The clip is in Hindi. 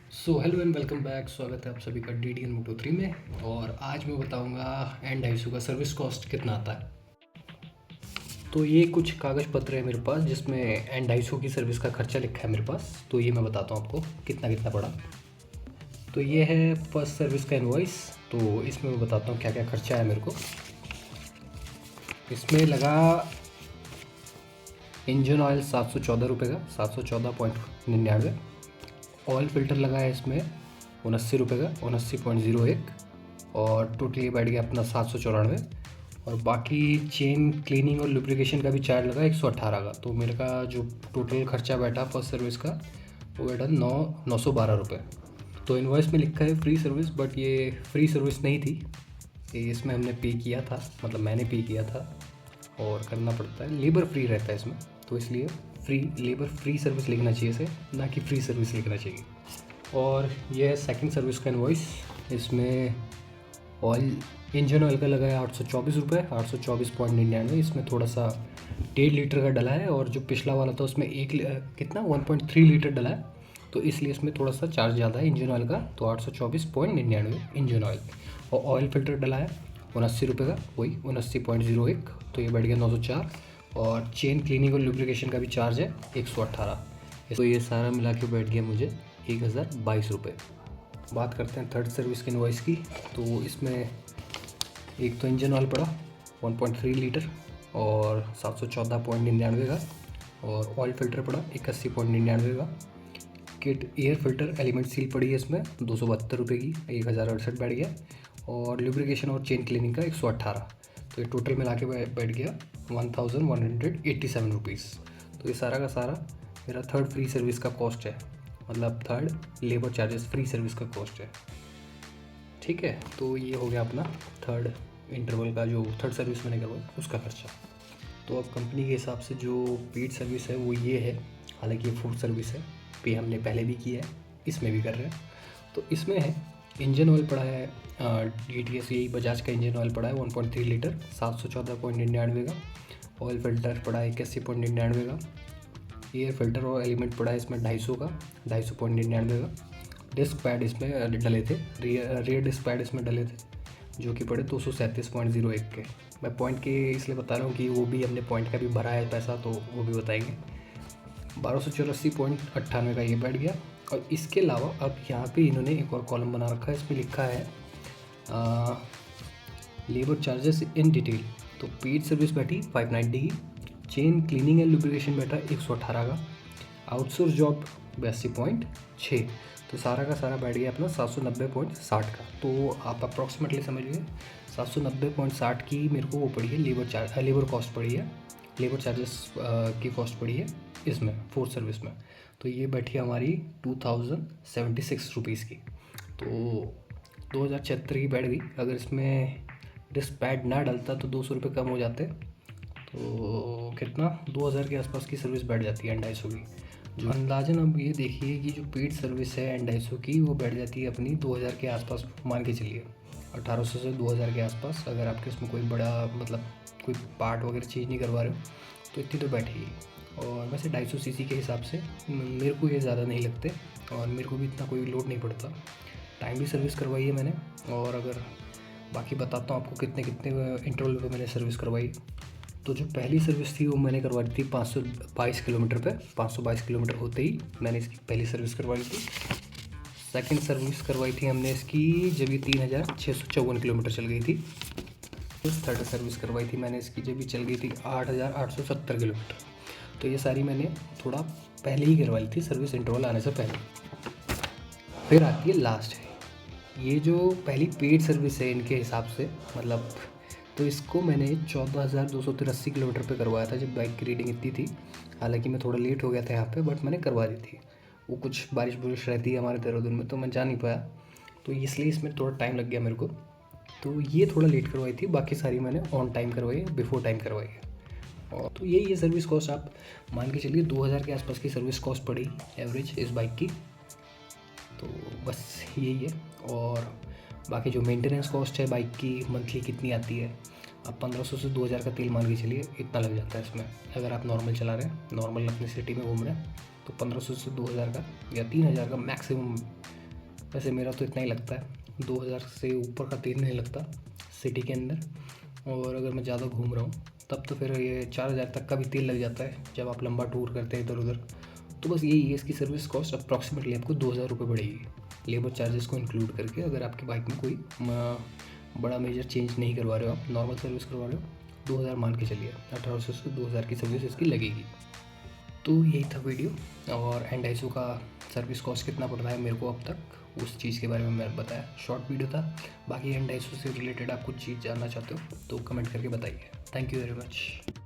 So hello and welcome back. स्वागत है आप सभी का डी डी एन मोटो 3 में। और आज मैं बताऊंगा एन ढाईसू का सर्विस कॉस्ट कितना आता है। तो ये कुछ कागज़ पत्र है मेरे पास जिसमें एन ढाईसू की सर्विस का खर्चा लिखा है मेरे पास। तो ये मैं बताता हूँ आपको कितना कितना पड़ा। तो ये है फर्स्ट सर्विस का इनवॉइस। तो इसमें मैं बताता हूँ क्या क्या खर्चा है मेरे को। इसमें लगा इंजन ऑयल 714 रुपये का, 714.99। ऑयल फ़िल्टर लगा है इसमें 79 रुपये का, 79.01। और टोटल ये बैठ गया अपना 794। और बाकी चेन क्लीनिंग और लुब्रिकेशन का भी चार्ज लगा 118 का। तो मेरे का जो टोटल खर्चा बैठा फर्स्ट सर्विस का वो बैठा 912 रुपये। तो इनवॉइस में लिखा है फ्री सर्विस, बट ये फ्री सर्विस नहीं थी। ये इसमें हमने पे किया था, मतलब मैंने पे किया था और करना पड़ता है। लेबर फ्री रहता है इसमें, तो इसलिए लेबर फ्री सर्विस लिखना चाहिए इसे, ना कि फ्री सर्विस लिखना चाहिए। और ये है सेकंड सर्विस का इनवॉइस। इसमें ऑयल इंजन ऑयल का लगा है 824 रुपये, 824.99। इसमें थोड़ा सा 1.5 लीटर का डला है, और जो पिछला वाला था उसमें कितना 1.3 लीटर डला है, तो इसलिए इसमें थोड़ा सा चार्ज ज़्यादा है इंजन ऑयल का। तो 824.99 इंजन ऑयल। और ऑयल फिल्टर डला है 79 रुपये का, वही 79.01। तो ये बैठ गया 904। और चेन क्लीनिंग और लुब्रिकेशन का भी चार्ज है 118। तो ये सारा मिला के बैठ गया मुझे 1022 रुपये। बात करते हैं थर्ड सर्विस के इनवॉइस की। तो इसमें एक तो इंजन ऑयल पड़ा 1.3 लीटर और 714.99 का। और ऑयल फिल्टर पड़ा 81.99 का। Kit air filter element seal पड़ी है इसमें 272 रुपये की, 1068 बैठ गया। और लुब्रिकेशन और चेन क्लीनिंग का 118। तो ये टोटल मिला के बैठ गया 1187 रुपीज़। तो ये सारा का सारा मेरा थर्ड फ्री सर्विस का कॉस्ट है, मतलब third labour charges free service का कॉस्ट है। ठीक है, तो ये हो गया अपना थर्ड इंटरवल का, जो थर्ड सर्विस मैंने करवाई उसका खर्चा। तो अब कंपनी के हिसाब से जो पेड सर्विस है वो ये है। हालांकि ये फोर्थ सर्विस है, पे हमने पहले भी किया है, इसमें भी कर रहे हैं। तो इसमें है इंजन ऑयल पड़ा है DTS, यही बजाज का इंजन ऑयल पड़ा है 1.3 लीटर 714.99 का। ऑयल फिल्टर पड़ा है 81.99 का। एयर फिल्टर और एलिमेंट पड़ा है इसमें 250 का, 250.99 का। डिस्क पैड इसमें डले थे, रियर डिस्क पैड इसमें डले थे, जो कि पड़े 237.01 के। मैं पॉइंट के इसलिए बता रहा हूँ कि वो भी हमने पॉइंट का भी भरा है पैसा, तो वो भी बताएंगे। 1284.98 का ये बैठ गया। और इसके अलावा अब यहाँ पे इन्होंने एक और कॉलम बना रखा है, इसमें लिखा है लेबर चार्जेस इन डिटेल। तो पेड सर्विस बैठी 590 की, चेन क्लीनिंग एंड लुब्रिकेशन बैठा 118 का, आउटसोर्स जॉब 82.6। तो सारा का सारा बैठ गया अपना 790.60 का। तो आप अप्रॉक्सीमेटली समझिए 790.60 की मेरे को वो पड़ी है लेबर कॉस्ट पड़ी है, लेबर चार्जेस की कॉस्ट पड़ी है इसमें फोर्थ सर्विस में। तो ये बैठी हमारी 2076 रुपीज़ की। तो 2076 की बैठ गई। अगर इसमें डिस्क पैड ना डलता तो 200 रुपये कम हो जाते, तो कितना 2000 के आसपास की सर्विस बैठ जाती है N250 की। जो अंदाजन अब ये देखिए कि जो पेड सर्विस है N250 की वो बैठ जाती है अपनी 2000 के आसपास, मान के चलिए 1800 से 2000 के आसपास। अगर आपके इसमें कोई बड़ा मतलब कोई पार्ट वगैरह चेंज नहीं करवा रहे हो तो इतनी तो बैठेगी। और वैसे 250 सीसी के हिसाब से मेरे को ये ज़्यादा नहीं लगते, और मेरे को भी इतना कोई लोड नहीं पड़ता। टाइमली सर्विस करवाई है मैंने। और अगर बाकी बताता हूँ आपको कितने कितने इंटरवल पे मैंने सर्विस करवाई। तो जो पहली सर्विस थी वो मैंने करवाई थी 522 किलोमीटर पे, 522 किलोमीटर होते ही मैंने इसकी पहली सर्विस करवाई थी। सेकंड सर्विस करवाई थी हमने इसकी जब ये 3654 किलोमीटर चल गई थी। थर्ड सर्विस करवाई थी मैंने इसकी जब ये चल गई थी 8870 किलोमीटर। तो ये सारी मैंने थोड़ा पहले ही करवाई थी सर्विस इंटरवल आने से पहले। फिर आती है लास्ट है, ये जो पहली पेड सर्विस है इनके हिसाब से, मतलब तो इसको मैंने 14,283 किलोमीटर पे करवाया था जब बाइक की रीडिंग इतनी थी। हालांकि मैं थोड़ा लेट हो गया था यहाँ पे, बट मैंने करवा दी थी। वो कुछ बारिश बुरिश रहती है हमारे देहरादून में, तो मैं जा नहीं पाया, तो इसलिए इसमें थोड़ा टाइम लग गया मेरे को। तो ये थोड़ा लेट करवाई थी, बाकी सारी मैंने ऑन टाइम करवाई है, बिफोर टाइम करवाई है। और तो यही है सर्विस कॉस्ट, आप मान के चलिए 2000 के आसपास की सर्विस कॉस्ट पड़ी एवरेज इस बाइक की। तो बस यही है। और बाकी जो मेंटेनेंस कॉस्ट है बाइक की मंथली कितनी आती है, अब 1500 से 2000 का तेल मान के चलिए इतना लग जाता है इसमें। अगर आप नॉर्मल चला रहे हैं, नॉर्मल अपनी सिटी में घूम रहे हैं, तो 1500 से 2000 का या 3000 का मैक्सिमम वैसे मेरा तो इतना ही लगता है, 2000 से ऊपर का तेल नहीं लगता सिटी के अंदर। और अगर मैं ज़्यादा घूम रहा हूँ तब तो फिर ये 4000 तक का भी तेल लग जाता है जब आप लंबा टूर करते हैं इधर उधर। तो बस यही है, इसकी सर्विस कॉस्ट अप्रॉक्सीमेटली आपको 2000 रुपये पड़ेगी लेबर चार्जेस को इंक्लूड करके। अगर आपकी बाइक में कोई बड़ा मेजर चेंज नहीं करवा रहे हो, आप नॉर्मल सर्विस करवा रहे हो, 2000 मान के चलिए, 1800 से 2000 की सर्विस इसकी लगेगी। तो यही था वीडियो। और एंडाइसो का सर्विस कॉस्ट कितना पड़ रहा है मेरे को अब तक, उस चीज़ के बारे में मैं बताया, शॉर्ट वीडियो था। बाकी एंडाइसो से रिलेटेड आप कुछ चीज़ जानना चाहते हो तो कमेंट करके बताइए। Thank you very much.